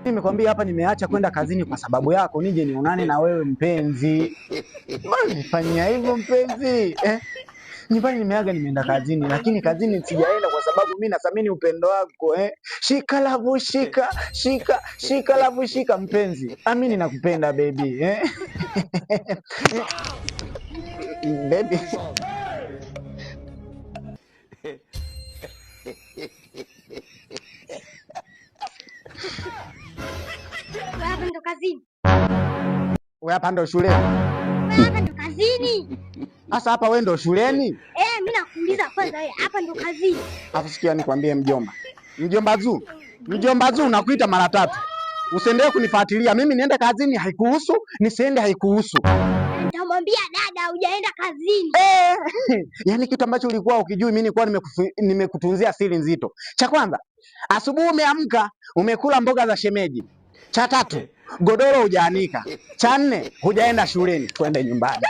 Nimekwambia hapa nimeacha kwenda kazini kwa sababu yako, nije nionane na wewe mpenzi. Mbona unifanyia hivyo mpenzi? Nyumbani nimeaga nimeenda kazini, lakini kazini sijaenda kwa sababu mimi nathamini upendo wako Shika lavu shika, shika lavu shika mpenzi. Amini nakupenda baby baby. Hapa ndo kazini. Wewe hapa ndo shuleni. Hapa ndo kazini. Sasa hapa wewe ndo shuleni? Mimi nakuuliza kwanza wewe hapa ndo kazini. Afu sikia nikwambie mjomba. Mjomba Zuu nakuita mara 3. Usiendelee kunifuatilia. Mimi niende kazini haikuhusu, nisiende haikuhusu. Nitamwambia dada hujaenda kazini. Yaani kitu ambacho ulikuwa ukijui mimi nilikuwa nimekutunzia siri nzito. Cha kwanza, asubuhi umeamka, umekula mboga za shemeji. Cha 3, godoro hujaanika. Cha 4, hujaenda shuleni. Twende nyumbani.